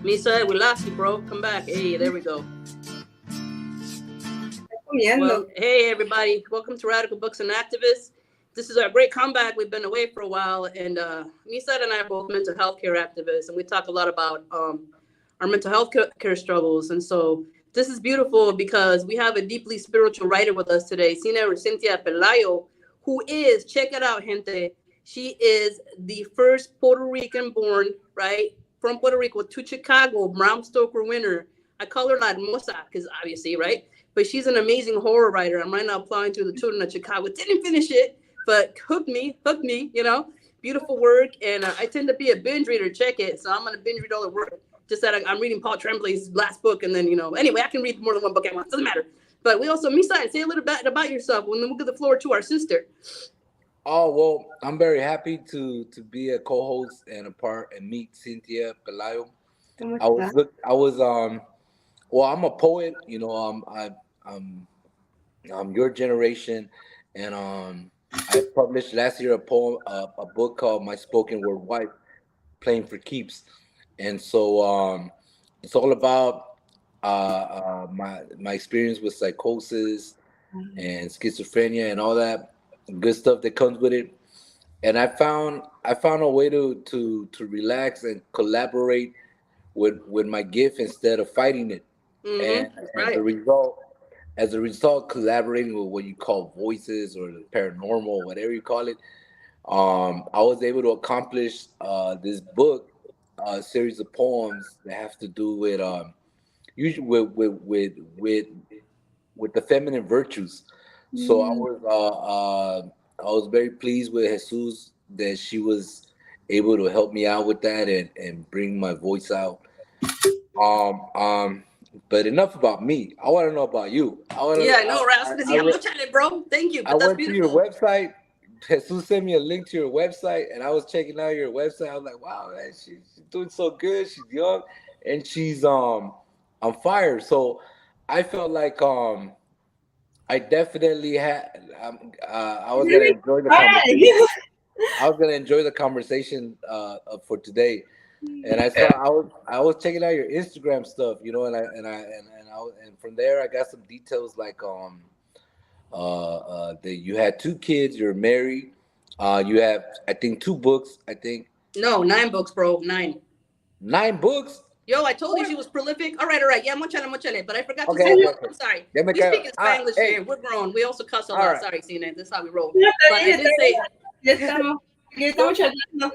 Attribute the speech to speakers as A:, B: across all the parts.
A: Misa, we lost you, bro. Come back. Hey, there we go. Well, hey, everybody. Welcome to Radical Books and Activists. This is our great comeback. We've been away for a while, and Misa and I are both mental health care activists, and we talk a lot about our mental health care struggles. And so this is beautiful because we have a deeply spiritual writer with us today, Cynthia Pelayo, who is, check it out, gente, she is the first Puerto Rican born, right, from Puerto Rico to Chicago, Bram Stoker winner. I call her La Hermosa because obviously, right? But she's an amazing horror writer. I'm right now applying to the Children of Chicago. Didn't finish it, but hooked me, you know. Beautiful work. And I tend to be a binge reader. Check it. So I'm going to binge read all the work. Just that I'm reading Paul Tremblay's last book. And then, you know, anyway, I can read more than one book at once. Doesn't matter. But we also, Misa, say a little bit about yourself. And then we'll give the floor to our sister.
B: Oh, well, I'm very happy to be a co-host and a part and meet Cynthia Pelayo. Well, I'm a poet, you know, I'm your generation, and I published last year a book called My Spoken Word Wife, Playing for Keeps, and so it's all about my experience with psychosis and schizophrenia and all that good stuff that comes with it. And I found a way to relax and collaborate with my gift instead of fighting it. And
A: Right.
B: as a result, collaborating with what you call voices or the paranormal, whatever you call it, I was able to accomplish this book, a series of poems that have to do with usually with the feminine virtues. So I was very pleased with Jesus that she was able to help me out with that and bring my voice out. Um, um, but enough about me. I want to know about you.
A: Yeah, I know, Ras.
B: I, re-
A: Much at it, bro. Thank you.
B: I
A: But that's
B: went to your
A: beautiful.
B: website. Jesus sent me a link to your website, and I was checking out your website. I was like, wow, man, she's doing so good. She's young, and she's on fire. So I felt like I definitely had. I was gonna enjoy the conversation. I was gonna enjoy the conversation for today, and I was checking out your Instagram stuff, you know, and from there I got some details like that you had two kids, you're married, you have I think two books, I think
A: No, 9 books, bro. 9.
B: 9 books.
A: Yo, I told you she was prolific. All right, all right. Yeah, muchale. But I forgot to
B: Okay,
A: say,
B: okay,
A: yo,
B: okay.
A: I'm sorry.
B: Ya me
A: We
B: cae.
A: speak in Spanglish
B: Hey,
A: here. We're grown. We also cuss a
B: all
A: lot.
B: right.
A: Sorry, Cena. That's how we roll.
C: No, está
A: But I
C: bien,
A: did say,
C: ya estamos, ya estamos charlando.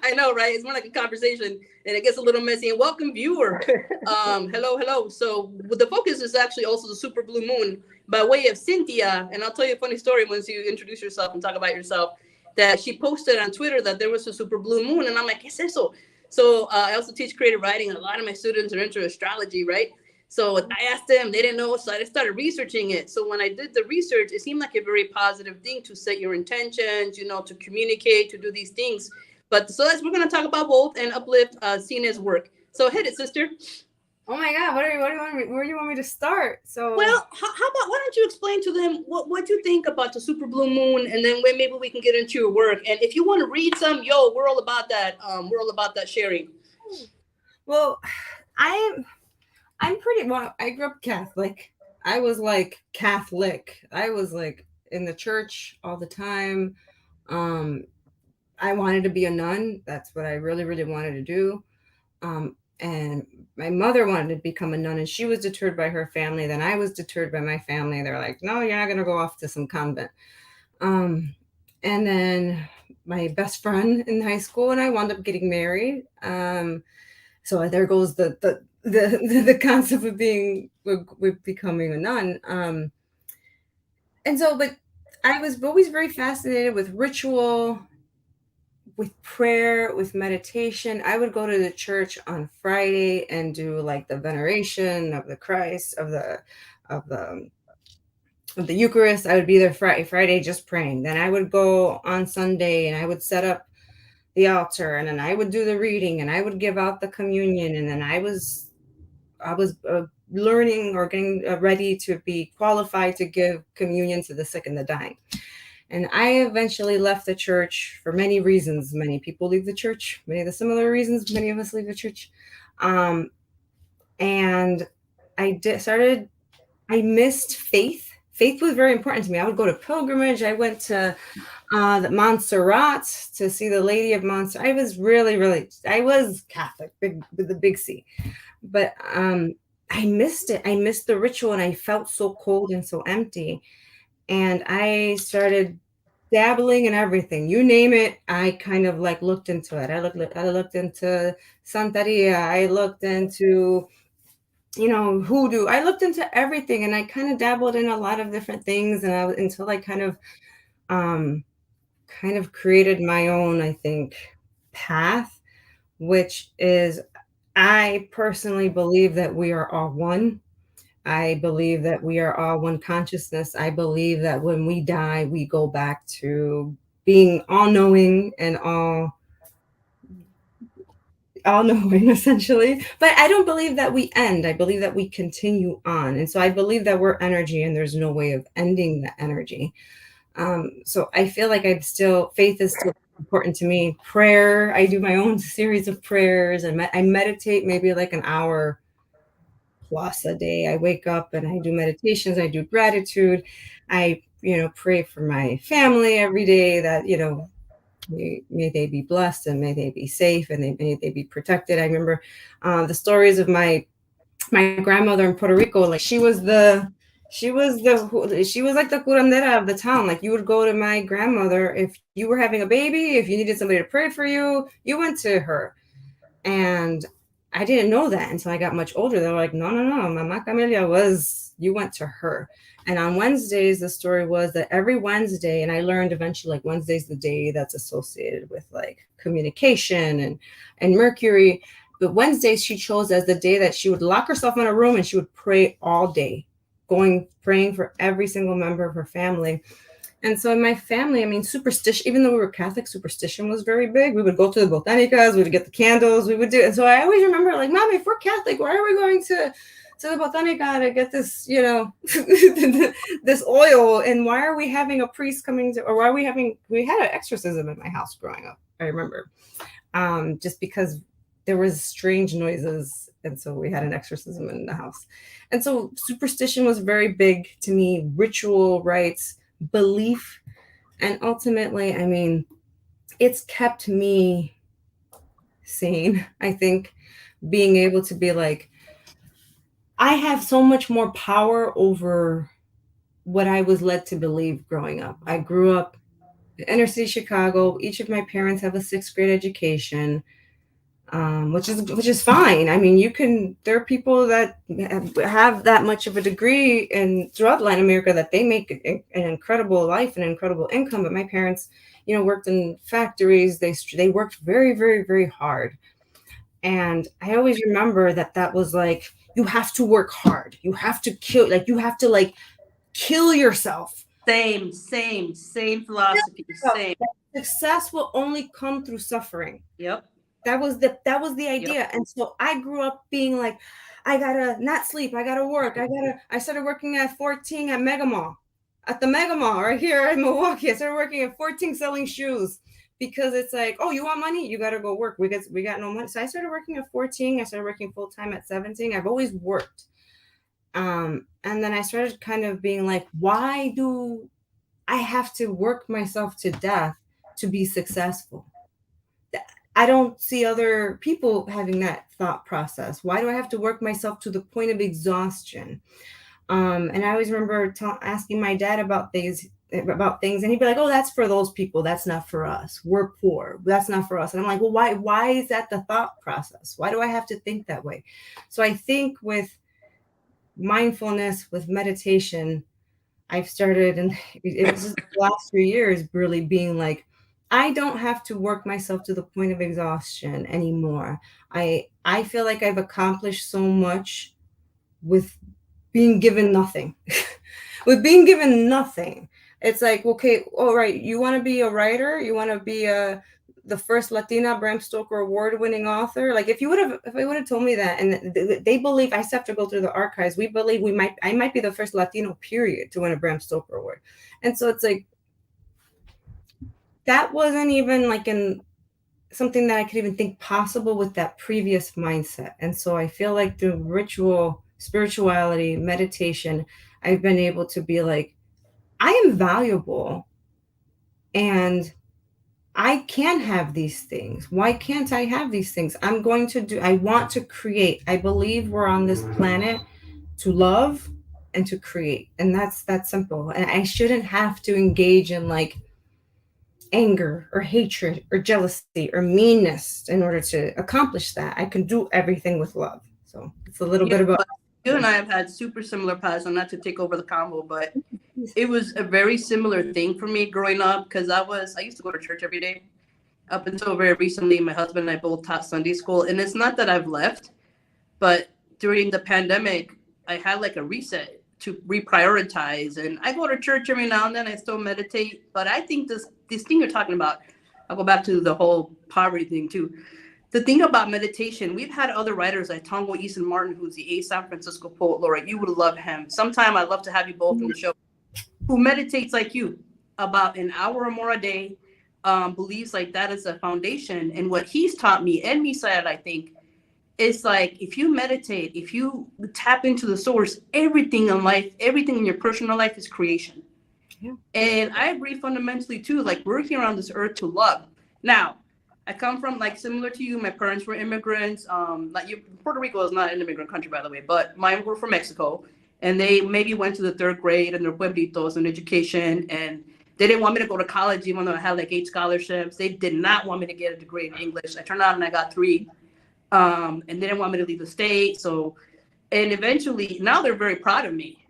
A: I know, right? It's more like a conversation, and it gets a little messy. And welcome, viewer. Hello. So the focus is actually also the super blue moon by way of Cynthia. And I'll tell you a funny story once you introduce yourself and talk about yourself. That she posted on Twitter that there was a super blue moon, and I'm like, ¿qué es eso? So I also teach creative writing, and a lot of my students are into astrology, right? So I asked them, they didn't know, so I started researching it. So when I did the research, it seemed like a very positive thing to set your intentions, you know, to communicate, to do these things. But so we're going to talk about both and uplift Cena's work. So hit it, sister.
C: Oh my God, where do you want me to start? So
A: Well, how about, why don't you explain to them what you think about the super blue moon, and then maybe we can get into your work. And if you want to read some, yo, we're all about that. We're all about that sharing.
C: well, I'm pretty well. I grew up Catholic. I was like Catholic. I was like in the church all the time. Um, I wanted to be a nun. That's what I really wanted to do. And my mother wanted to become a nun, and she was deterred by her family. Then I was deterred by my family. They're like, "No, you're not going to go off to some convent." Um, and then my best friend in high school and I wound up getting married. So there goes the concept of being with becoming a nun. And so, but I was always very fascinated with ritual, with prayer, with meditation. I would go to the church on Friday and do like the veneration of the Christ of the of the Eucharist. I would be there Friday just praying. Then I would go on Sunday and I would set up the altar, and then I would do the reading, and I would give out the communion, and then I was learning or getting ready to be qualified to give communion to the sick and the dying. And I eventually left the church for many reasons. Many people leave the church, many of the similar reasons. Many of us leave the church. And I missed faith. Faith was very important to me. I would go to pilgrimage. I went to the Montserrat to see the Lady of Montserrat. I was I was Catholic, with the big C. But I missed it. I missed the ritual, and I felt so cold and so empty. And I started dabbling in everything. You name it, I kind of like looked into it. I looked into Santeria. I looked into, hoodoo. I looked into everything, and I kind of dabbled in a lot of different things, and until I um kind of created my own, I think, path, which is, I personally believe that we are all one. I believe that we are all one consciousness. I believe that when we die, we go back to being all knowing and all knowing essentially. But I don't believe that we end. I believe that we continue on. And so I believe that we're energy, and there's no way of ending the energy. So I feel like faith is still important to me. Prayer, I do my own series of prayers, and I meditate maybe like an hour plus a day. I wake up and I do meditations, I do gratitude. I, pray for my family every day that, may they be blessed, and may they be safe, and may they be protected. I remember the stories of my grandmother in Puerto Rico. Like she was like the curandera of the town. Like you would go to my grandmother if you were having a baby, if you needed somebody to pray for you, you went to her. And I didn't know that until I got much older. They were like, no, Mama Camelia you went to her. And on Wednesdays, the story was that every Wednesday, and I learned eventually, like Wednesday's the day that's associated with like communication and Mercury. But Wednesdays she chose as the day that she would lock herself in a room and she would pray all day, praying for every single member of her family. And so in my family, I mean, superstition, even though we were Catholic, superstition was very big. We would go to the botanicas, we would get the candles, we would do. And so I always remember, like, Mom, if we're Catholic, why are we going to the botanica to get this, this oil? And why are we having a priest coming or why are we had an exorcism in my house growing up, I remember, just because there was strange noises. And so we had an exorcism in the house. And so superstition was very big to me, ritual rites, belief. And ultimately, I mean, it's kept me sane. I think being able to be like, I have so much more power over what I was led to believe growing up. I grew up in inner city Chicago. Each of my parents have a 6th grade education, which is fine. I mean, there are people that have that much of a degree throughout Latin America that they make an incredible life and incredible income. But my parents, worked in factories. They worked very, very, very hard. And I always remember that was like, you have to work hard. You have to kill yourself.
A: Same philosophy. Same.
C: Success will only come through suffering.
A: Yep.
C: That was the idea.
A: Yep.
C: And so I grew up being like, I gotta not sleep. I gotta work. I started working at 14 at the Mega Mall right here in Milwaukee. I started working at 14 selling shoes. Because it's like, oh, you want money? You got to go work. We got no money. So I started working at 14. I started working full time at 17. I've always worked. And then I started kind of being like, why do I have to work myself to death to be successful? I don't see other people having that thought process. Why do I have to work myself to the point of exhaustion? And I always remember asking my dad about things, and he'd be like, oh, that's for those people. That's not for us. We're poor. That's not for us. And I'm like, well, why is that the thought process? Why do I have to think that way? So I think with mindfulness, with meditation, I've started, and it was just the last 3 years really being like, I don't have to work myself to the point of exhaustion anymore. I feel like I've accomplished so much with being given nothing. With being given nothing. It's like, okay, all right, you want to be a writer? You want to be the first Latina Bram Stoker award-winning author? Like, if they would have told me that, and they believe, I still have to go through the archives, we believe I might be the first Latino period to win a Bram Stoker award. And so it's like, that wasn't even like something that I could even think possible with that previous mindset. And so I feel like through ritual, spirituality, meditation, I've been able to be like, I am valuable and I can have these things. Why can't I have these things? I want to create. I believe we're on this planet to love and to create. And that's that simple. And I shouldn't have to engage in like anger or hatred or jealousy or meanness in order to accomplish that. I can do everything with love. So it's a little
A: Yeah,
C: bit about
A: but you and I have had super similar paths, and not to take over the combo, but it was a very similar thing for me growing up because I used to go to church every day. Up until very recently, my husband and I both taught Sunday school, and it's not that I've left, but during the pandemic, I had like a reset to reprioritize, and I go to church every now and then. I still meditate, but I think this thing you're talking about, I'll go back to the whole poverty thing too. The thing about meditation, we've had other writers like Tongo Easton Martin, who's the A San Francisco poet laureate. You would love him. Sometime I'd love to have you both on the show. Who meditates like you about an hour or more a day, believes like that is a foundation. And what he's taught me and me said, I think, is like if you meditate, if you tap into the source, everything in life, everything in your personal life is creation.
C: Yeah.
A: And I agree fundamentally too. Like we're here on this earth to love. Now, I come from like similar to you. My parents were immigrants. Like you, Puerto Rico is not an immigrant country, by the way, but mine were from Mexico, and they maybe went to the third grade in their pueblitos in education, and they didn't want me to go to college, even though I had like 8 scholarships. They did not want me to get a degree in English. I turned out and I got 3, and they didn't want me to leave the state. So, and eventually, now they're very proud of me.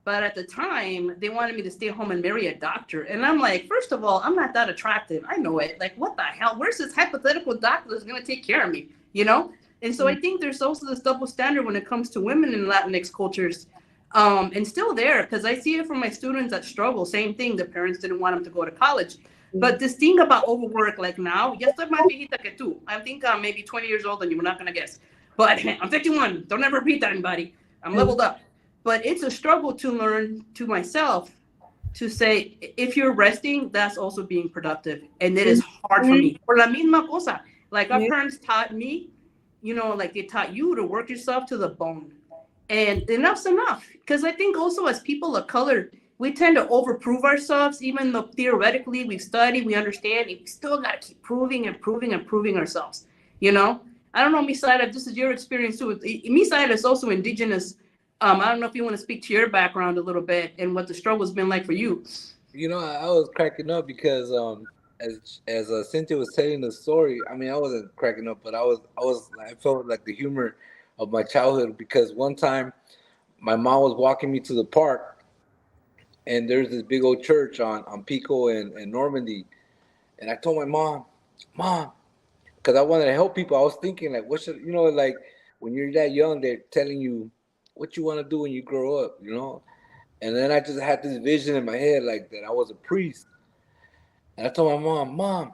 A: But at the time, they wanted me to stay home and marry a doctor. And I'm like, first of all, I'm not that attractive. I know it. Like, what the hell? Where's this hypothetical doctor that's going to take care of me? You know? And so I think there's also this double standard when it comes to women in Latinx cultures. And still there, because I see it from my students that struggle. Same thing. The parents didn't want them to go to college. But this thing about overwork, like now, ya estoy más viejita que tú. I think I'm maybe 20 years old and you were not going to guess. But I'm 51. Don't ever repeat that, anybody. I'm leveled up. But it's a struggle to learn to myself to say, if you're resting, that's also being productive. And it is hard for me. Por la misma cosa. Like our parents taught me, you know, like they taught you to work yourself to the bone. And enough's enough. Because I think also as people of color, we tend to overprove ourselves, even though theoretically we've studied, we understand, we still got to keep proving and proving and proving ourselves. You know? I don't know, Misaida, if this is your experience too. Misaida is also indigenous. I don't know if you want to speak to your background a little bit and what the struggle's been like for you.
B: You know, I was cracking up because as Cynthia was telling the story, I mean, I wasn't cracking up, but I felt like the humor of my childhood because one time my mom was walking me to the park, and there's this big old church on Pico and Normandy, and I told my mom, because I wanted to help people. I was thinking like, what should you know, like when you're that young, they're telling you what you want to do when you grow up, you know. And then I just had this vision in my head like that I was a priest. And I told my mom,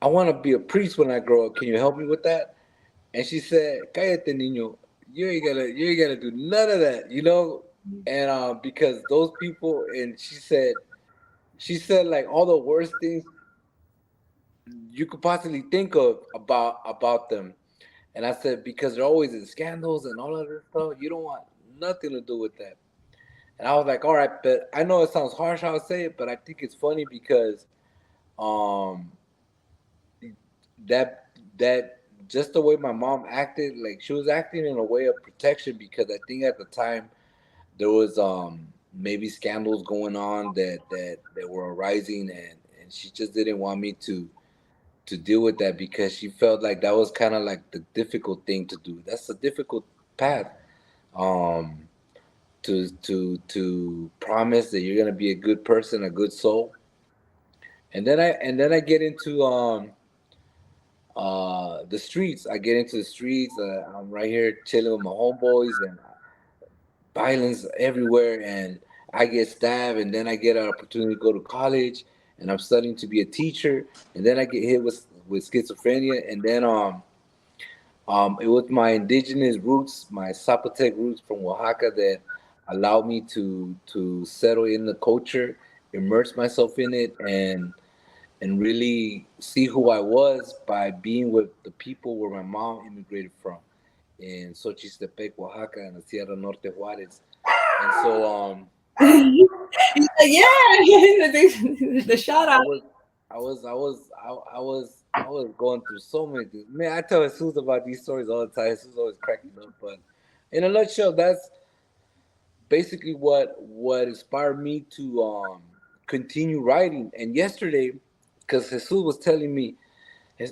B: I want to be a priest when I grow up. Can you help me with that? And she said, Cállate, niño. You ain't gonna do none of that, you know? And because those people, and she said like all the worst things you could possibly think of about them. And I said, because they're always in scandals and all of that stuff, you don't want nothing to do with that. And I was like, all right, but I know it sounds harsh how I say it, but I think it's funny because um that just the way my mom acted, like she was acting in a way of protection because I think at the time there was maybe scandals going on that were arising and she just didn't want me to deal with that because she felt like that was kind of like the difficult thing to do. That's a difficult path. Um to promise that you're gonna be a good person, a good soul. And then I get into the streets. I get into the streets. I'm right here chilling with my homeboys and violence everywhere and I get stabbed and then I get an opportunity to go to college and I'm studying to be a teacher and then I get hit with schizophrenia and then it was my indigenous roots, my Zapotec roots from Oaxaca that allowed me to settle in the culture, immerse myself in it, really see who I was by being with the people where my mom immigrated from in Xochistepec, Oaxaca, and the Sierra Norte, Juarez. And so,
C: yeah, the shout
B: I
C: out.
B: was, I was going through so many things. Man, I tell Jesus about these stories all the time. Jesus always cracking up. But in a nutshell, that's basically what inspired me to continue writing. And yesterday, because Jesus was telling me, we're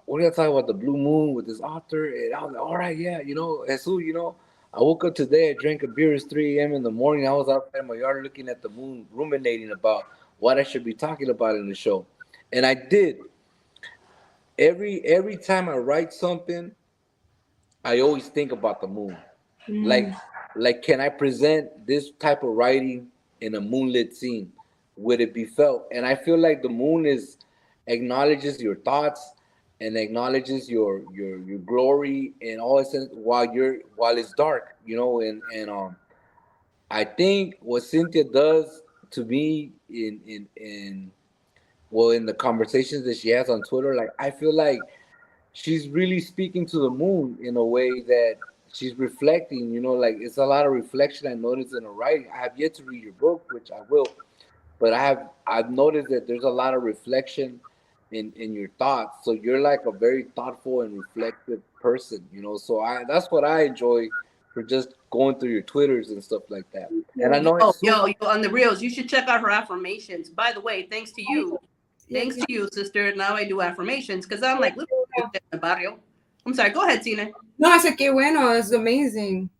B: gonna talk about the blue moon with this author, and I was like, all right, yeah, Jesus, I woke up today, I drank a beer, it's 3 a.m. in the morning, I was outside in my yard looking at the moon, ruminating about what I should be talking about in the show. And I did. Every time I write something, I always think about the moon. Like
C: Mm.
B: like can I present this type of writing in a moonlit scene? Would it be felt? And I feel like the moon is acknowledges your thoughts and acknowledges your glory and all this while it's dark, and I think what Cynthia does to me in the conversations that she has on Twitter, like I feel like she's really speaking to the moon in a way that she's reflecting, like it's a lot of reflection I noticed in her writing. I have yet to read your book, which I will, but I've noticed that there's a lot of reflection in your thoughts. So you're like a very thoughtful and reflective person, so I that's what I enjoy for just going through your Twitters and stuff like that. And I know
A: Yo,
B: Jesus.
A: yo, yo, on the reels, you should check out her affirmations. By the way, thanks to you.
C: Yeah,
A: Thanks to you, sister. Now I do affirmations because I'm like, look at this in the barrio. I'm sorry. Go ahead, Tina.
C: No, I said que bueno. It's amazing.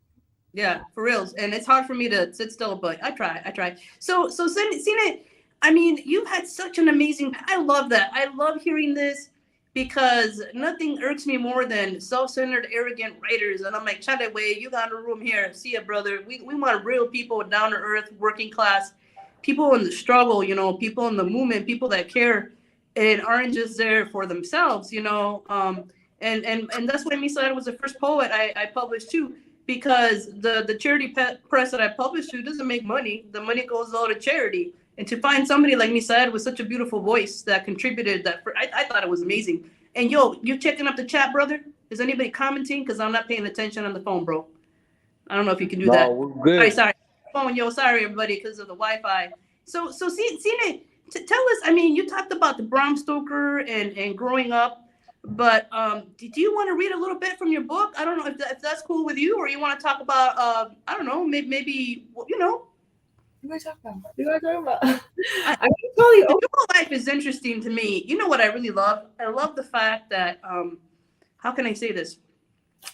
A: Yeah, for reals. And it's hard for me to sit still, but I try. I try. So Tina, I mean, you've had such an amazing. I love that. I love hearing this because nothing irks me more than self-centered, arrogant writers. And I'm like, Chale, way, you got a room here. See ya, brother. We want real people, down to earth, working class, people in the struggle. People in the movement, people that care and aren't just there for themselves. And that's why Misael was the first poet I published too, because the charity press that I published to doesn't make money. The money goes all to charity. And to find somebody like Misael with such a beautiful voice that contributed I thought it was amazing. And yo, you checking up the chat, brother? Is anybody commenting? Because I'm not paying attention on the phone, bro. I don't know if you can do
B: No,
A: that.
B: we're good.
A: Sorry. Phone, yo, sorry everybody, because of the Wi-Fi. So Cine, tell us. I mean, you talked about the Bram Stoker and growing up, but do you want to read a little bit from your book? I don't know if that's cool with you, or you want to talk about I don't know, maybe
C: What do I talk about? What do I talk about? I can tell you.
A: The dual life is interesting to me. You know what I really love? I love the fact that how can I say this?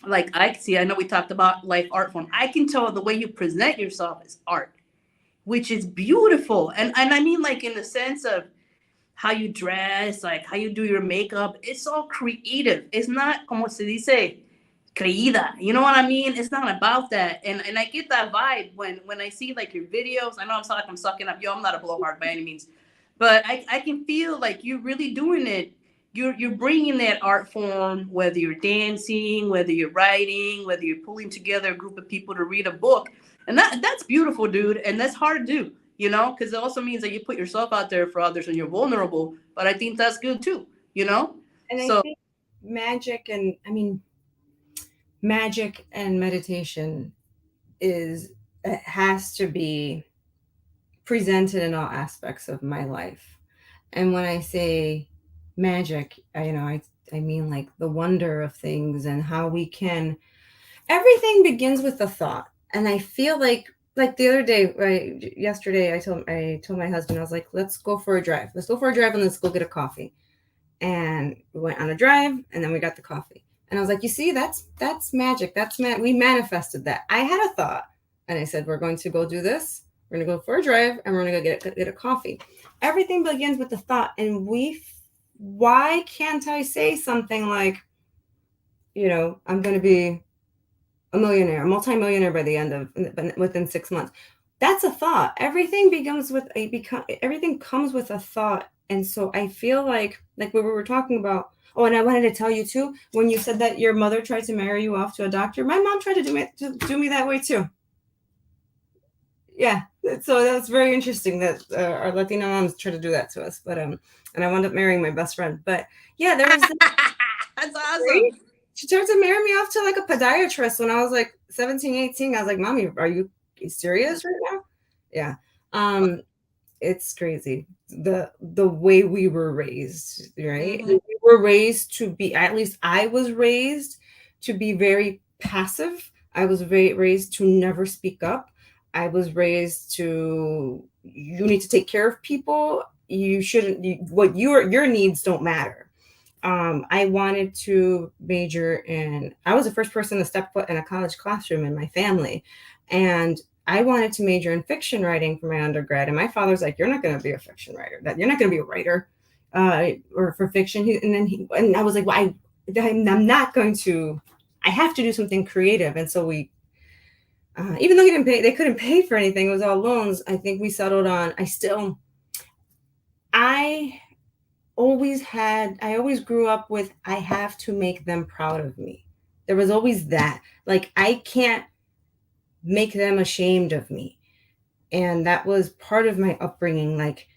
A: Like I know we talked about life art form. I can tell the way you present yourself is art, which is beautiful. And I mean like in the sense of how you dress, like how you do your makeup. It's all creative. It's not como se dice creída. You know what I mean? It's not about that. And I get that vibe when I see like your videos. I know I'm sucking up. Yo, I'm not a blowhard by any means, but I can feel like you're really doing it. You're bringing that art form, whether you're dancing, whether you're writing, whether you're pulling together a group of people to read a book, and that's beautiful, dude. And that's hard to do, because it also means that you put yourself out there for others and you're vulnerable. But I think that's good too,
C: And
A: So
C: I think magic and meditation it has to be presented in all aspects of my life. And when I say magic, I mean like the wonder of things and how we can. Everything begins with a thought, and I feel like the other day, right? Yesterday, I told my husband, I was like, let's go for a drive. Let's go for a drive and let's go get a coffee. And we went on a drive, and then we got the coffee. And I was like, you see, that's magic. We manifested that. I had a thought, and I said, we're going to go do this. We're going to go for a drive, and we're going to go get a coffee. Everything begins with the thought. And why can't I say something like, I'm going to be a millionaire, a multimillionaire by the end of within 6 months? That's a thought. Everything comes with a thought. And so I feel like what we were talking about. Oh, and I wanted to tell you too, when you said that your mother tried to marry you off to a doctor, my mom tried to do me that way too. Yeah, So that's very interesting that our Latina moms try to do that to us. But and I wound up marrying my best friend. But yeah, there was
A: That's awesome.
C: she tried to marry me off to like a podiatrist when I was like 17, 18. I was like, Mommy, are you serious right now? Yeah. It's crazy. The way we were raised, right?
A: Mhm.
C: We were raised to be, at least I was raised to be very passive. I was raised to never speak up. I was raised to, you need to take care of people. You shouldn't, what your needs don't matter. I wanted to major in, I was the first person to step foot in a college classroom in my family. And I wanted to major in fiction writing for my undergrad. And my father's like, you're not going to be a fiction writer, that you're not going to be a writer or for fiction. And I was like, well, I'm not going to, I have to do something creative. And so we, even though they couldn't pay for anything, it was all loans. I think we settled on, I I always grew up with, I have to make them proud of me. There was always that. Like, I can't make them ashamed of me. And that was part of my upbringing. Like,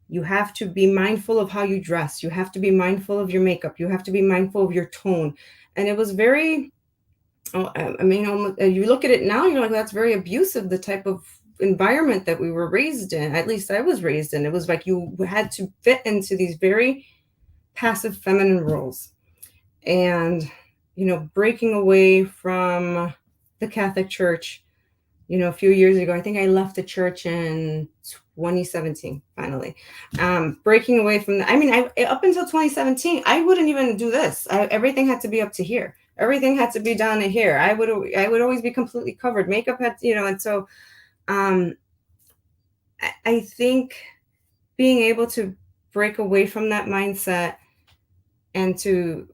C: you have to be mindful of how you dress. You have to be mindful of your makeup. You have to be mindful of your tone. And it was very, I mean, you look at it now, you're like, that's very abusive, the type of environment that we were raised in. At least I was raised in. It was like you had to fit into these very passive feminine roles. And, breaking away from the Catholic Church, a few years ago, I think I left the church in 2017, finally. Breaking away from that. I mean, up until 2017, I wouldn't even do this. Everything had to be up to here. Everything had to be down to here. I would always be completely covered. Makeup had, and so I think being able to break away from that mindset and to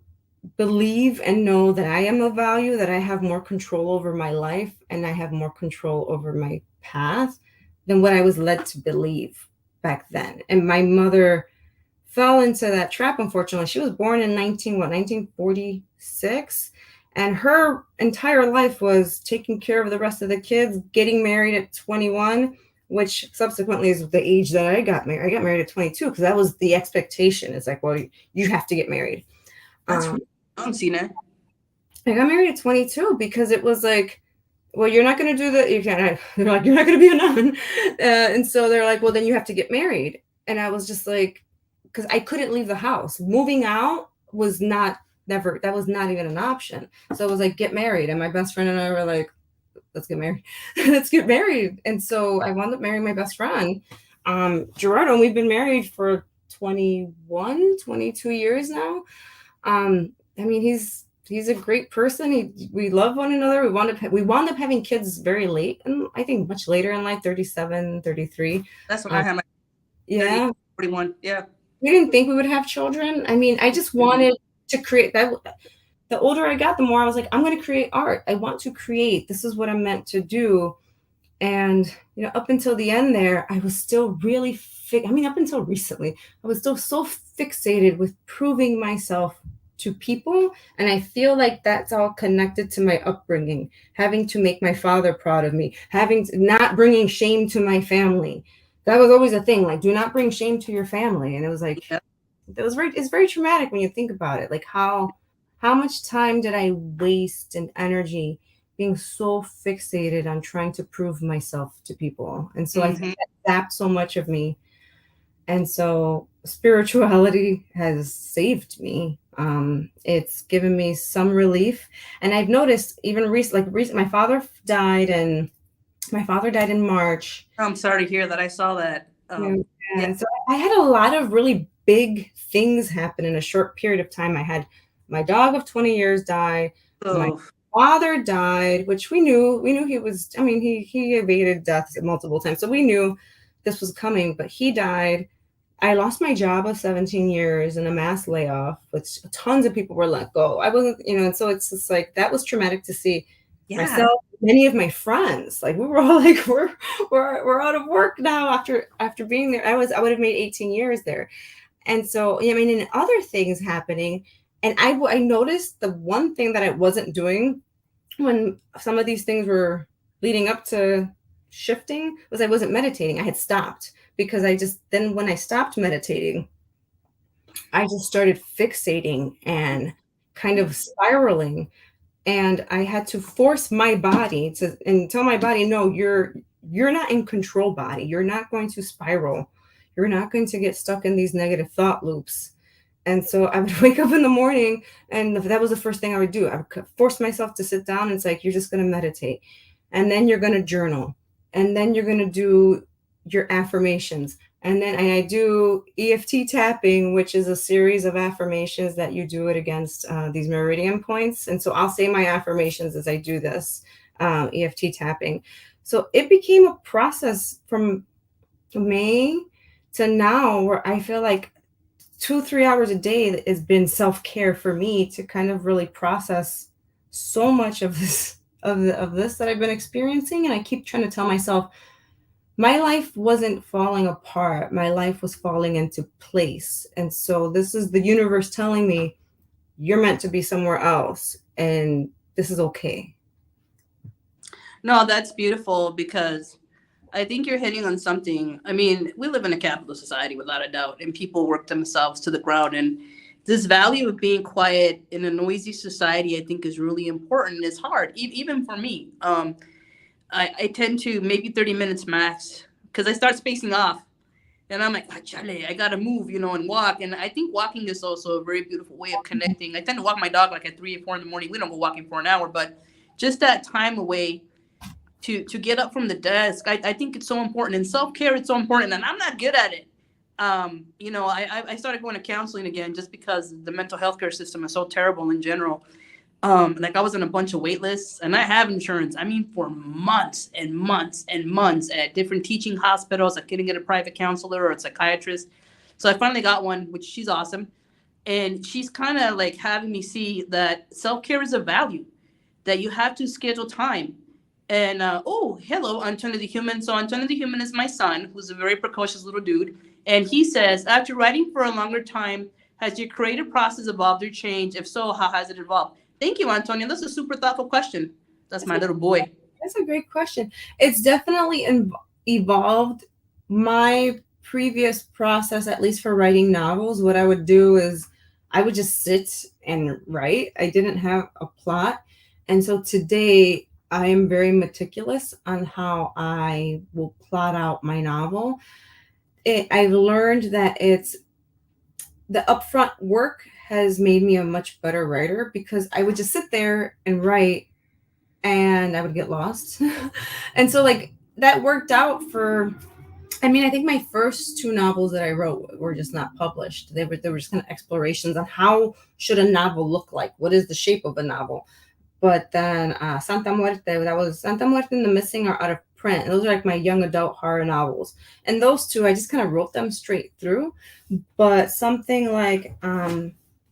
C: believe and know that I am of value, that I have more control over my life and I have more control over my path than what I was led to believe back then. And my mother fell into that trap, unfortunately. She was born in 1946. And her entire life was taking care of the rest of the kids, getting married at 21, which subsequently is the age that I got married. I got married at 22 because that was the expectation. It's like, well, you have to get married.
A: That's young, Cena.
C: I got married at 22 because it was like, well, you're not going to do that. You can't. They're like, you're not going to be a nun. And so they're like, well, then you have to get married. And I was just like, because I couldn't leave the house. Moving out was that was not even an option. So it was like, get married. And my best friend and I were like, let's get married. Let's get married. And so I wound up marrying my best friend, Gerardo, and we've been married for 21, 22 years now. I mean, he's a great person. We love one another. We wound up having kids very late, and I think much later in life, 37, 33.
A: That's when I had my 30, 41. Yeah.
C: We didn't think we would have children. I mean, I just wanted to create that. The older I got, the more I was like, I'm going to create art. I want to create. This is what I'm meant to do. And, up until the end there, I was still really, up until recently, I was still so fixated with proving myself to people. And I feel like that's all connected to my upbringing, having to make my father proud of me, not bringing shame to my family. That was always a thing. Like, do not bring shame to your family. And it was like, it's very traumatic when you think about it. Like how much time did I waste and energy being so fixated on trying to prove myself to people? And so I think that zapped so much of me. And so spirituality has saved me. It's given me some relief. And I've noticed even recently, my father died in March.
A: I'm sorry to hear that. I saw that.
C: So I had a lot of really big things happen in a short period of time. I had my dog of 20 years die. My father died, which we knew he was, he evaded death multiple times. So we knew this was coming, but he died. I lost my job of 17 years in a mass layoff, which tons of people were let go. I wasn't, and so it's just like, that was traumatic to see. Myself, many of my friends, like we were all like, we're out of work now after being there. I would have made 18 years there. And so, and other things happening. And I noticed the one thing that I wasn't doing when some of these things were leading up to shifting was I wasn't meditating. I had stopped because then when I stopped meditating, I just started fixating and kind of spiraling. And I had to force my body and tell my body, no, you're not in control, body. You're not going to spiral. You're not going to get stuck in these negative thought loops. And so I would wake up in the morning, and that was the first thing I would do. I would force myself to sit down. And it's like, you're just going to meditate. And then you're going to journal. And then you're going to do your affirmations. And then I do EFT tapping, which is a series of affirmations that you do it against these meridian points. And so I'll say my affirmations as I do this EFT tapping. So it became a process from May to now where I feel like 2-3 hours a day has been self-care for me to kind of really process so much of this that I've been experiencing. And I keep trying to tell myself, my life wasn't falling apart. My life was falling into place. And so this is the universe telling me, you're meant to be somewhere else, and this is okay.
A: No, that's beautiful, because I think you're hitting on something. I mean, we live in a capitalist society without a doubt, and people work themselves to the ground. And this value of being quiet in a noisy society, I think, is really important. It's hard, even for me. I tend to maybe 30 minutes max, because I start spacing off. And I'm like, chale, I got to move, and walk. And I think walking is also a very beautiful way of connecting. I tend to walk my dog like at 3 or 4 in the morning. We don't go walking for an hour, but just that time away to get up from the desk, I think it's so important. And self-care, it's so important. And I'm not good at it. I started going to counseling again just because the mental health care system is so terrible in general. Like I was on a bunch of wait lists, and I have insurance. I mean, for months and months and months at different teaching hospitals. I couldn't get a private counselor or a psychiatrist. So I finally got one, which she's awesome. And she's kind of like having me see that self-care is a value, that you have to schedule time. And, hello, Antonio the Human. So Antonio the Human is my son, who's a very precocious little dude. And he says, after writing for a longer time, has your creative process evolved or changed? If so, how has it evolved? Thank you, Antonio. That's a super thoughtful question. That's my little boy.
C: That's a great question. It's definitely evolved. My previous process, at least for writing novels, what I would do is I would just sit and write. I didn't have a plot. And so today I am very meticulous on how I will plot out my novel. I've learned that the upfront work has made me a much better writer, because I would just sit there and write and I would get lost. And so like that worked out I think my first 2 novels that I wrote were just not published. They were just kind of explorations on how should a novel look like? What is the shape of a novel? But then Santa Muerte and The Missing are out of print. And those are like my young adult horror novels. And those 2, I just kind of wrote them straight through. But something like,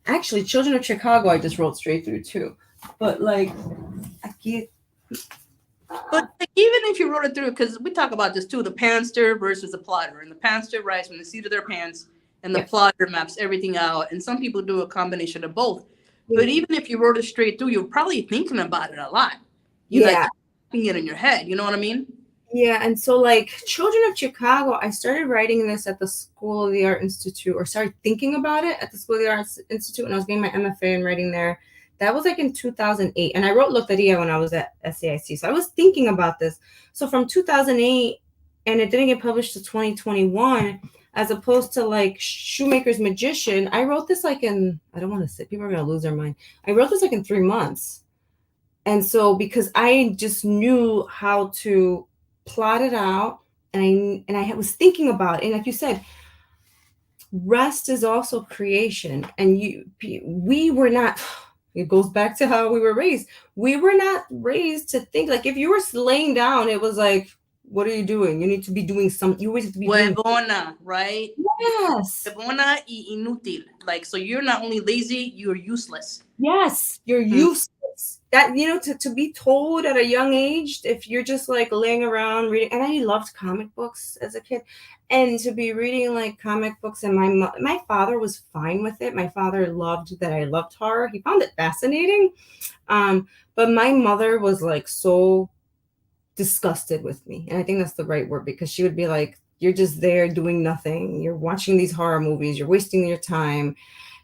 C: actually, Children of Chicago, I just wrote straight through too. But like,
A: But even if you wrote it through, because we talk about this too, the pantser versus the plotter. And the pantser writes from the seat of their pants, and the plotter maps everything out. And some people do a combination of both. But even if you wrote it straight through, you're probably thinking about it a lot. You're like thinking it in your head. You know what I mean?
C: Yeah. And so like Children of Chicago, I started writing this at the School of the Art Institute, or started thinking about it at the School of the Arts Institute when I was getting my MFA and writing there. That was like in 2008. And I wrote Loteria when I was at SAIC. So I was thinking about this. So from 2008, and it didn't get published to 2021, as opposed to like Shoemaker's Magician, I wrote this like I don't want to say, people are going to lose their mind. I wrote this like in 3 months. And so because I just knew how to plot it out, and I was thinking about it. And like you said, rest is also creation. And we were not, it goes back to how we were raised. We were not raised to think, like if you were laying down, it was like, what are you doing? You need to be doing something. You always have to be
A: Huevona, right?
C: Yes.
A: Huevona y inútil. Like, so you're not only lazy, you're useless.
C: Yes, you're useless. That, to be told at a young age, if you're just like laying around reading, and I loved comic books as a kid, and to be reading like comic books, and my father was fine with it. My father loved that I loved horror. He found it fascinating. But my mother was like so disgusted with me. And I think that's the right word, because she would be like, you're just there doing nothing. You're watching these horror movies. You're wasting your time.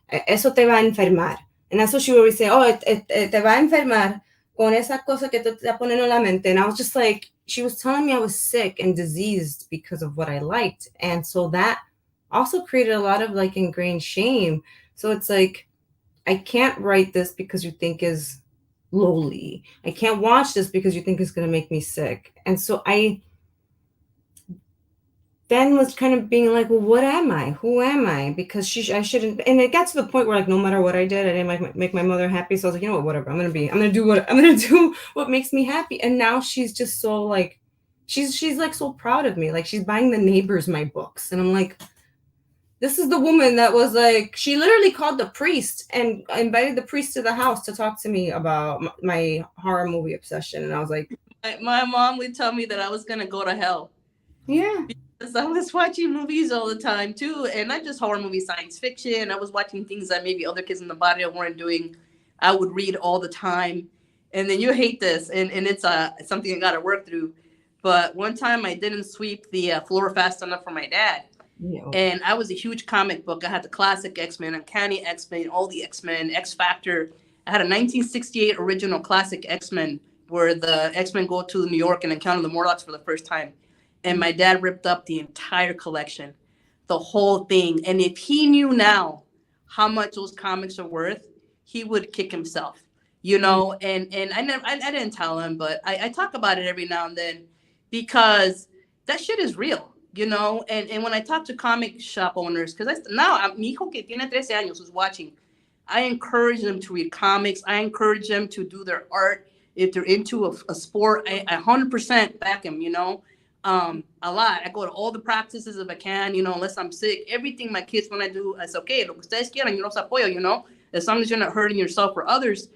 C: Eso te va a enfermar. And that's what she would always say. Oh, te va a enfermar con esa cosa que tú te estás poniendo en la mente. And I was just like, she was telling me I was sick and diseased because of what I liked. And so that also created a lot of like ingrained shame. So it's like, I can't write this because you think is lowly. I can't watch this because you think it's going to make me sick. And so I then was kind of being like, well, what am I? Who am I? Because I shouldn't. And it got to the point where like, no matter what I did, I didn't make my mother happy. So I was like, you know what, whatever. I'm going to do what makes me happy. And now she's just so like, she's like so proud of me. Like she's buying the neighbors my books. And I'm like, this is the woman that was like, she literally called the priest and invited the priest to the house to talk to me about my horror movie obsession. And I was like,
A: my mom would tell me that I was going to go to hell.
C: Yeah.
A: Because I was watching movies all the time too. And not just horror movies, science fiction. I was watching things that maybe other kids in the barrio weren't doing. I would read all the time. And then you hate this. And it's something I got to work through. But one time I didn't sweep the floor fast enough for my dad.
C: No.
A: And I was a huge comic book. I had the classic X-Men, Uncanny X-Men, all the X-Men, X-Factor. I had a 1968 original classic X-Men where the X-Men go to New York and encounter the Morlocks for the first time. And my dad ripped up the entire collection, the whole thing. And if he knew now how much those comics are worth, he would kick himself, you know? And I didn't tell him, but I talk about it every now and then because that shit is real. You know, and when I talk to comic shop owners, because mi hijo que tiene 13 años who's watching, I encourage them to read comics. I encourage them to do their art. If they're into a sport, I 100% back them, you know, a lot. I go to all the practices if I can, you know, unless I'm sick. Everything my kids, when I do, I say, okay, lo que ustedes quieran, yo los apoyo, you know, as long as you're not hurting yourself or others.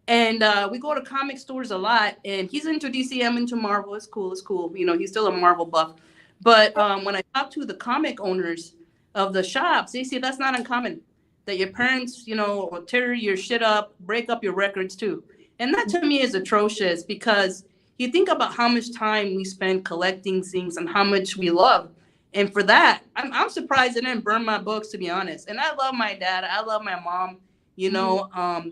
A: And we go to comic stores a lot. And he's into DC, I'm into Marvel. It's cool. You know, he's still a Marvel buff. But when I talk to the comic owners of the shops, they say that's not uncommon, that your parents, you know, will tear your shit up, break up your records too. And that to me is atrocious because you think about how much time we spend collecting things and how much we love. And for that, I'm surprised I didn't burn my books, to be honest. And I love my dad. I love my mom. You know,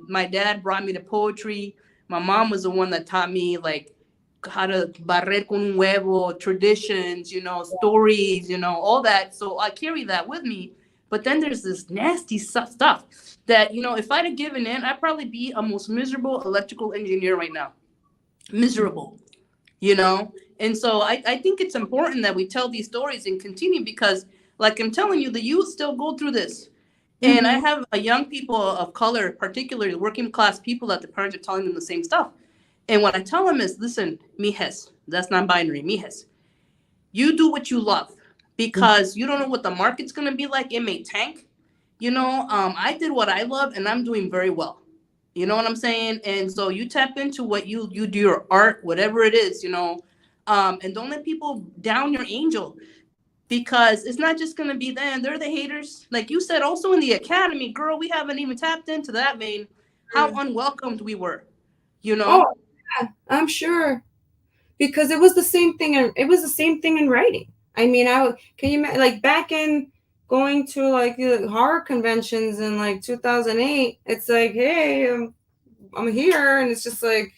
A: my dad brought me to poetry. My mom was the one that taught me, like, how to barrer con un huevo, traditions, you know, stories, you know, all that. So I carry that with me. But then there's this nasty stuff that, you know, if I'd have given in, I'd probably be a most miserable electrical engineer right now. Miserable, you know? And so I think it's important that we tell these stories and continue because, like I'm telling you, the youth still go through this. And I have young people of color, particularly working class people, that the parents are telling them the same stuff. And what I tell them is, listen, mijes, that's non-binary, mijes. You do what you love because you don't know what the market's going to be like. It may tank. You know, I did what I love and I'm doing very well. You know what I'm saying? And so you tap into what you do, your art, whatever it is, you know, and don't let people down your angel because it's not just going to be them. They're the haters. Like you said, also in the academy, girl, we haven't even tapped into that vein, how unwelcomed we were, you know?
C: Oh. I'm sure, because it was the same thing. It was the same thing in writing. I mean, can you imagine, like back in going to like horror conventions in like 2008? It's like, hey, I'm here, and it's just like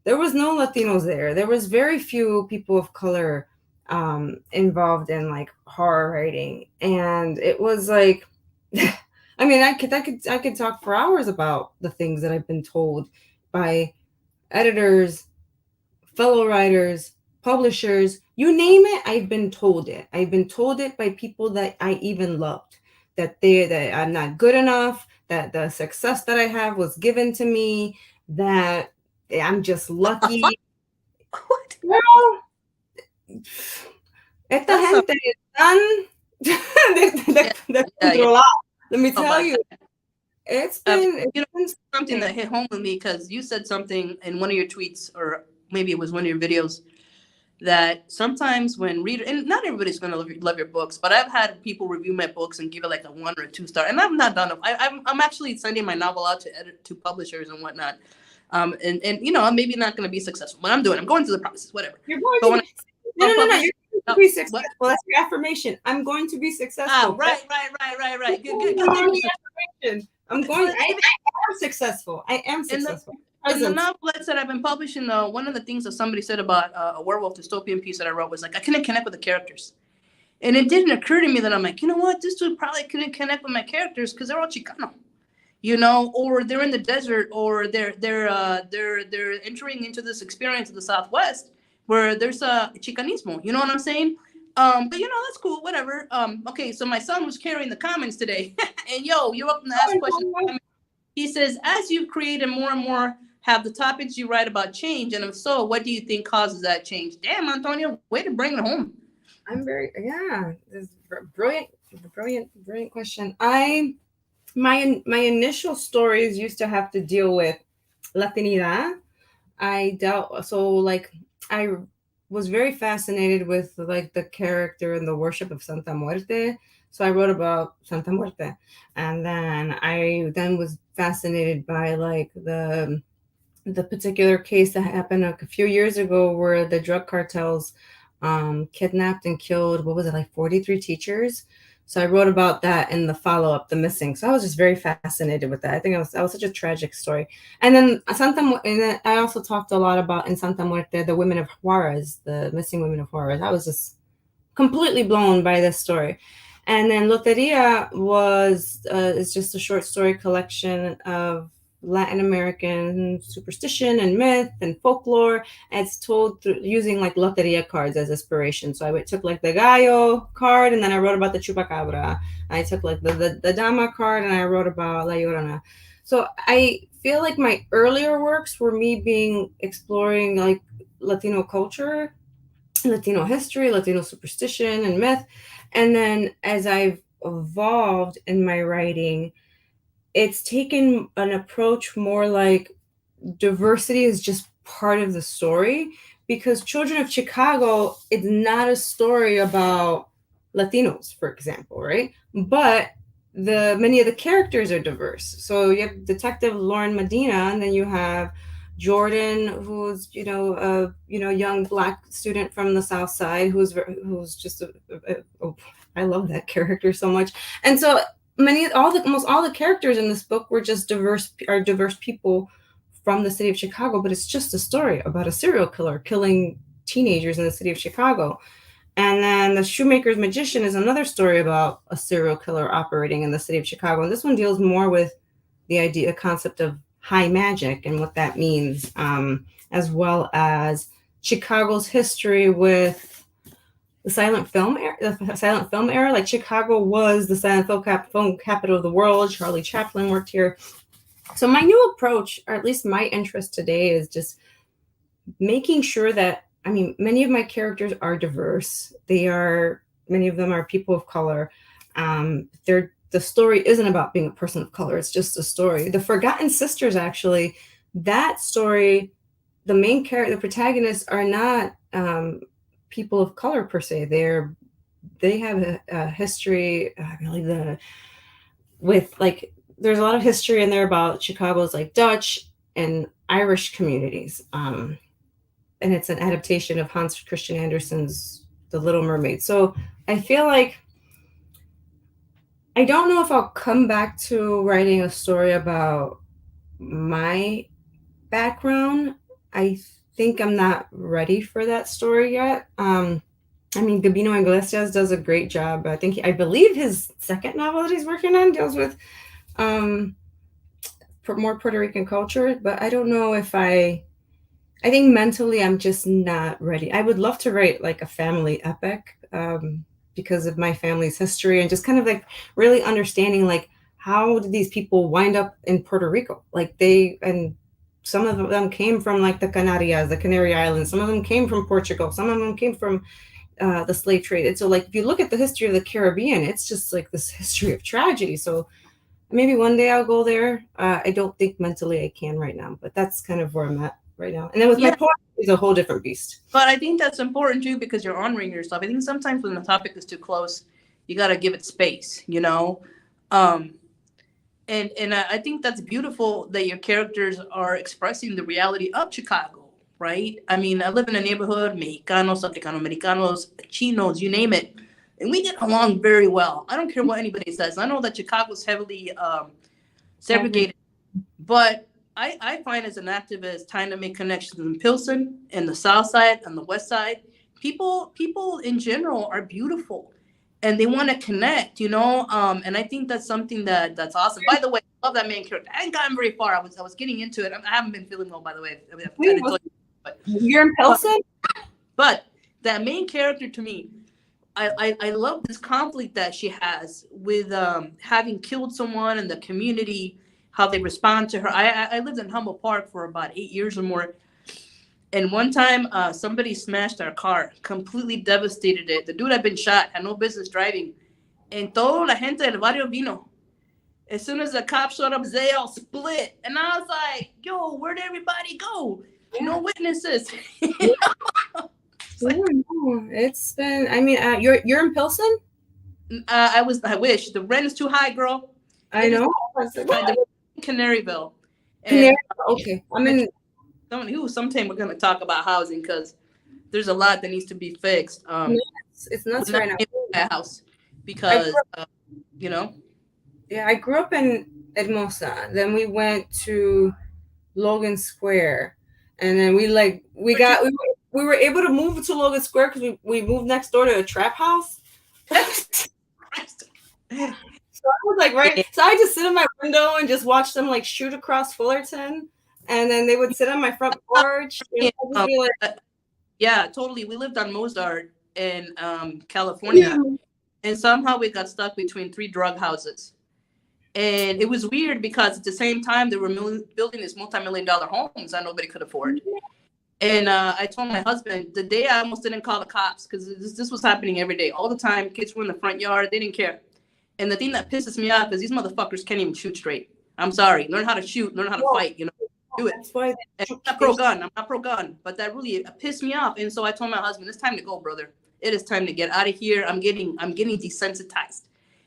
C: there was no Latinos there. There was very few people of color involved in like horror writing, and it was like, I mean, I could talk for hours about the things that I've been told by editors, fellow writers, publishers, you name it, I've been told it. I've been told it by people that I even loved, that I'm not good enough, that the success that I have was given to me, that I'm just lucky.
A: What?
C: Well, esta gente están de controlada. Let me tell you. It's been
A: something that hit home with me because you said something in one of your tweets, or maybe it was one of your videos, that sometimes when readers, and not everybody's going to love your books, but I've had people review my books and give it like a 1 or 2 star, and I've not done it. I'm actually sending my novel out to publishers and whatnot. And you know, I'm maybe not going to be successful, but I'm going through the process, whatever.
C: You're going
A: But
C: to
A: when
C: be, no. You're going to be successful. That's your affirmation. I'm going to be successful.
A: Right. Good.
C: I'm going. I am successful. I am successful.
A: In the novelettes that I've been publishing, though, one of the things that somebody said about a werewolf dystopian piece that I wrote was like, I couldn't connect with the characters. And it didn't occur to me that I'm like, you know what, this dude probably couldn't connect with my characters because they're all Chicano, you know, or they're in the desert, or they're entering into this experience of the Southwest where there's a Chicanismo, you know what I'm saying? But you know, that's cool, whatever. Okay, so my son was carrying the comments today, and you're welcome to ask questions. He says, as you've created more and more, have the topics you write about change? And if so, what do you think causes that change? Damn, Antonio, way to bring it home.
C: I'm this is brilliant question. My initial stories used to have to deal with Latinidad. I was very fascinated with like the character and the worship of Santa Muerte. So I wrote about Santa Muerte, and then I was fascinated by like the particular case that happened a few years ago where the drug cartels kidnapped and killed, what was it, like 43 teachers. So I wrote about that in the follow-up, the missing. So I was just very fascinated with that. I think that was such a tragic story. And then I also talked a lot about in Santa Muerte, the women of Juarez, the missing women of Juarez. I was just completely blown by this story. And then Loteria is just a short story collection of Latin American superstition and myth and folklore. And it's told using like Loteria cards as inspiration. So I took like the Gallo card, and then I wrote about the Chupacabra. I took like the Dama card, and I wrote about La Llorona. So I feel like my earlier works were me exploring like Latino culture, Latino history, Latino superstition and myth. And then as I've evolved in my writing, it's taken an approach more like diversity is just part of the story, because Children of Chicago is not a story about Latinos, for example, right? But many of the characters are diverse. So you have Detective Lauren Medina, and then you have Jordan, who's a young Black student from the South Side, who's just I love that character so much. And so almost all the characters in this book were just diverse people from the city of Chicago, but it's just a story about a serial killer killing teenagers in the city of Chicago. And then The Shoemaker's Magician is another story about a serial killer operating in the city of Chicago. And this one deals more with the concept of high magic and what that means, as well as Chicago's history with the silent film era. Like Chicago was the silent film capital of the world. Charlie Chaplin worked here. So my new approach, or at least my interest today, is just making sure that, many of my characters are diverse. Many of them are people of color. The story isn't about being a person of color. It's just a story. The Forgotten Sisters, actually, that story, the main character, the protagonists are not people of color per se. They have a history, there's a lot of history in there about Chicago's like Dutch and Irish communities. And it's an adaptation of Hans Christian Andersen's The Little Mermaid. So I feel like I don't know if I'll come back to writing a story about my background. I think I'm not ready for that story yet. Gabino Iglesias does a great job. I believe his second novel that he's working on deals with more Puerto Rican culture, but I don't know if I think mentally I'm just not ready. I would love to write like a family epic, because of my family's history and just kind of like really understanding like how did these people wind up in Puerto Rico? Like some of them came from like the Canarias, the Canary Islands. Some of them came from Portugal. Some of them came from the slave trade. And so like, if you look at the history of the Caribbean, it's just like this history of tragedy. So maybe one day I'll go there. I don't think mentally I can right now, but that's kind of where I'm at right now. And then with my poetry, it's a whole different beast.
A: But I think that's important too, because you're honoring yourself. I think sometimes when the topic is too close, you got to give it space, And And I think that's beautiful that your characters are expressing the reality of Chicago, right? I mean, I live in a neighborhood, Mexicanos, Africano Americanos, Chinos, you name it, and we get along very well. I don't care what anybody says. I know that Chicago's heavily segregated, but I find as an activist trying to make connections in Pilsen and the South Side and the West Side, people in general are beautiful and they want to connect, you know. And I think that's something that's awesome. By the way, I love that main character. I ain't gotten very far. I was getting into it. I haven't been feeling well, by the way. I mean, I've told you, but,
C: you're in Pilsen?
A: but that main character to me, I love this conflict that she has with having killed someone in the community, how they respond to her. I lived in Humboldt Park for about 8 years or more. And one time, somebody smashed our car, completely devastated it. The dude had been shot, had no business driving. And toda la gente del barrio vino. As soon as the cops showed up, they all split. And I was like, yo, where'd everybody go? No witnesses.
C: It's been, I mean, you're in Pilsen?
A: I wish. The rent is too high, girl.
C: I know.
A: Canaryville.
C: Canaryville, okay. I mean,
A: sometime we're going to talk about housing because there's a lot that needs to be fixed.
C: It's nuts right now.
A: That house because, you know.
C: Yeah, I grew up in Hermosa. Then we went to Logan Square. And then we were able to move to Logan Square because we moved next door to a trap house. So I was like, right. So I just sit in my window and just watch them like shoot across Fullerton. And then they would sit on my front porch.
A: Yeah, totally. We lived on Mozart in California. And somehow we got stuck between 3 drug houses. And it was weird because at the same time, they were building these multi-million-dollar homes that nobody could afford. And I told my husband the day I almost didn't call the cops because this was happening every day, all the time. Kids were in the front yard. They didn't care. And the thing that pisses me off is these motherfuckers can't even shoot straight. I'm sorry. Learn how to shoot. Learn how to fight. You know, do it. And I'm not pro-gun. I'm not pro-gun. But that really pissed me off. And so I told my husband, it's time to go, brother. It is time to get out of here. I'm getting desensitized.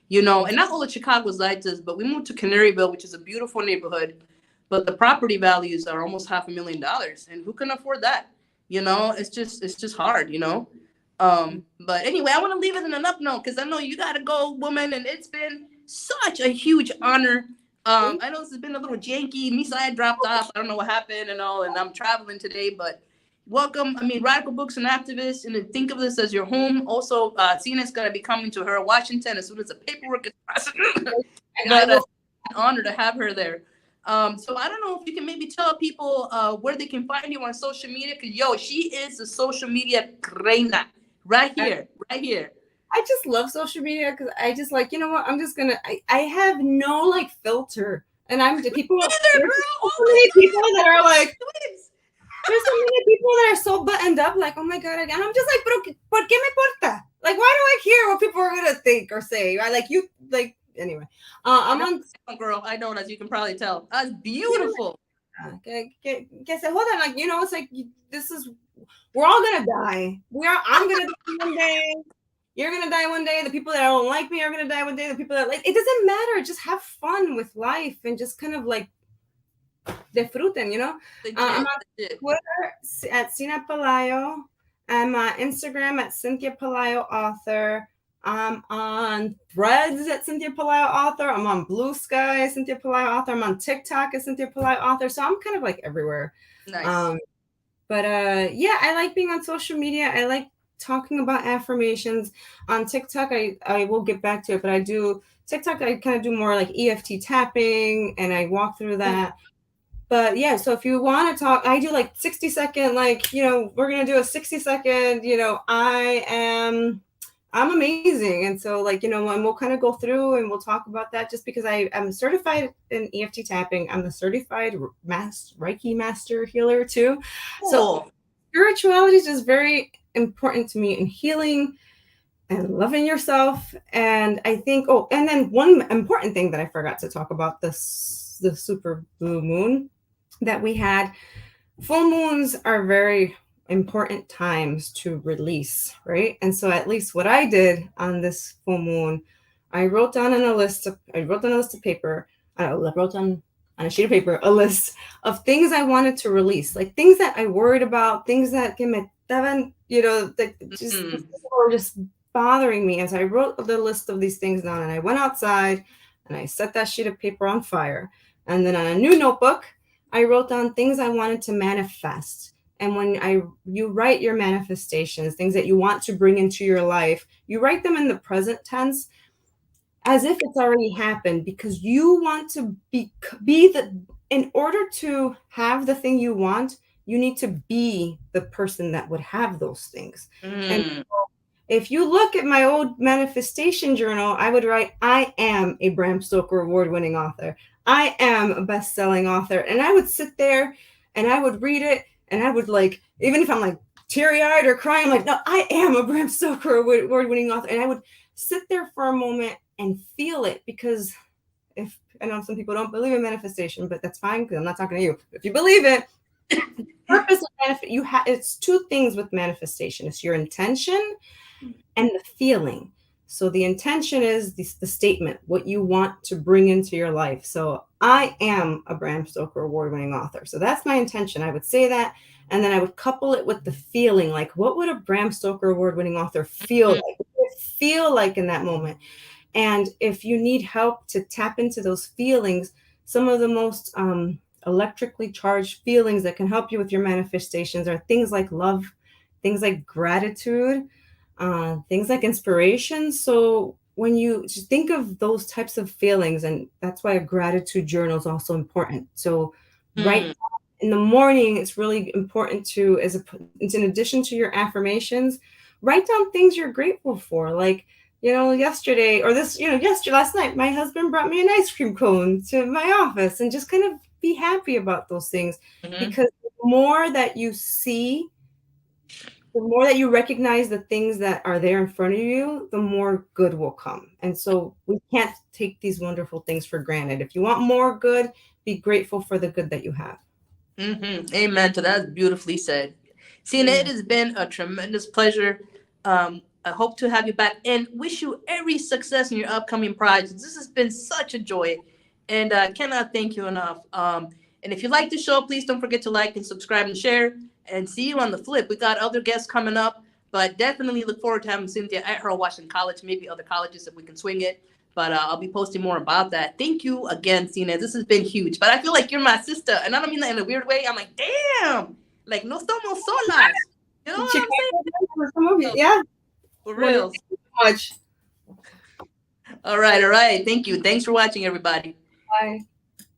A: You know, and not all of Chicago's like this, but we moved to Canaryville, which is a beautiful neighborhood. But the property values are almost $500,000. And who can afford that? You know, it's just hard, you know. But anyway, I want to leave it in an up note because I know you got to go, woman. And it's been such a huge honor. I know this has been a little janky. Misa dropped off. I don't know what happened and all. And I'm traveling today, but welcome. I mean, Radical Books and Activists, and think of this as your home. Also, Tina's going to be coming to her Washington as soon as the paperwork is processed. But it's an honor to have her there. So I don't know if you can maybe tell people where they can find you on social media. Because, yo, she is the social media reina right here.
C: I just love social media because I just like, you know what? I'm just going to, I have no like filter. And I'm the people, there's so many people that are like, there's so many people that are so buttoned up, like, oh my God, and I'm just like, pero, ¿por qué me importa? Like, why do I care what people are gonna think or say? Right? Like, you, like, anyway. I'm on.
A: Girl, I know, as you can probably tell. That's beautiful.
C: Que se jodan, like, you know, it's like, we're all gonna die. I'm gonna die one day. You're gonna die one day. The people that don't like me are gonna die one day. The people that like, it doesn't matter. Just have fun with life and just kind of like, disfruten, you know. I'm on Twitter at Cina Pelayo. I'm on Instagram at Cynthia Pelayo Author. I'm on Threads at Cynthia Pelayo Author. I'm on Blue Sky, Cynthia Pelayo Author. I'm on TikTok at Cynthia Pelayo Author. So I'm kind of like everywhere.
A: Nice.
C: Yeah, I like being on social media. I like talking about affirmations. On TikTok, I will get back to it, but I do TikTok. I kind of do more like EFT tapping, and I walk through that. But yeah, so if you want to talk, I do like 60-second, like, you know, we're going to do a 60-second, you know, I'm amazing. And so like, you know, and we'll kind of go through and we'll talk about that just because I'm certified in EFT tapping. I'm the certified Reiki master healer too. Cool. So spirituality is just very important to me in healing and loving yourself. And I think, and then one important thing that I forgot to talk about, the super blue moon that we had. Full moons are very important times to release, right? And so at least what I did on this full moon, I wrote down on a list of paper I wrote on a sheet of paper a list of things I wanted to release, like things that I worried about, things that that just were just bothering me. And so I wrote the list of these things down, and I went outside and I set that sheet of paper on fire. And then on a new notebook, I wrote down things I wanted to manifest. And when you write your manifestations, things that you want to bring into your life, you write them in the present tense as if it's already happened, because you want to be in order to have the thing you want, you need to be the person that would have those things. And if you look at my old manifestation journal, I would write, I am a Bram Stoker award-winning author. I am a best-selling author. And I would sit there and I would read it, and I would, like, even if I'm like teary-eyed or crying, I'm like, no, I am a Bram Stoker award-winning author. And I would sit there for a moment and feel it, because if I know some people don't believe in manifestation, but that's fine, because I'm not talking to you. If you believe it, the purpose of it's two things with manifestation. It's your intention and the feeling. So the intention is the statement, what you want to bring into your life. So I am a Bram Stoker award-winning author. So that's my intention. I would say that, and then I would couple it with the feeling, like, what would a Bram Stoker award-winning author feel like? What would it feel like in that moment? And if you need help to tap into those feelings, some of the most electrically charged feelings that can help you with your manifestations are things like love, things like gratitude, things like inspiration. So when you just think of those types of feelings, and that's why a gratitude journal is also important. So right in the morning, it's really important to, it's in addition to your affirmations, write down things you're grateful for. Like, yesterday, or last night, my husband brought me an ice cream cone to my office, and just kind of be happy about those things. Because the more that you see, the more that you recognize the things that are there in front of you, the more good will come. And so we can't take these wonderful things for granted. If you want more good, be grateful for the good that you have.
A: Amen to that. That's beautifully said. Sina, it has been a tremendous pleasure. I hope to have you back, and wish you every success in your upcoming projects. This has been such a joy, and I cannot thank you enough. And if you like the show, please don't forget to like and subscribe and share, and see you on the flip. We got other guests coming up, but definitely look forward to having Cynthia at her Washington College, maybe other colleges if we can swing it. But I'll be posting more about that. Thank you again, Sina. This has been huge. But I feel like you're my sister, and I don't mean that in a weird way. I'm like, damn, like, no somos solas. You know what I'm saying?
C: Yeah.
A: For real.
C: Thank you so much.
A: All right. Thank you. Thanks for watching, everybody.
C: Bye.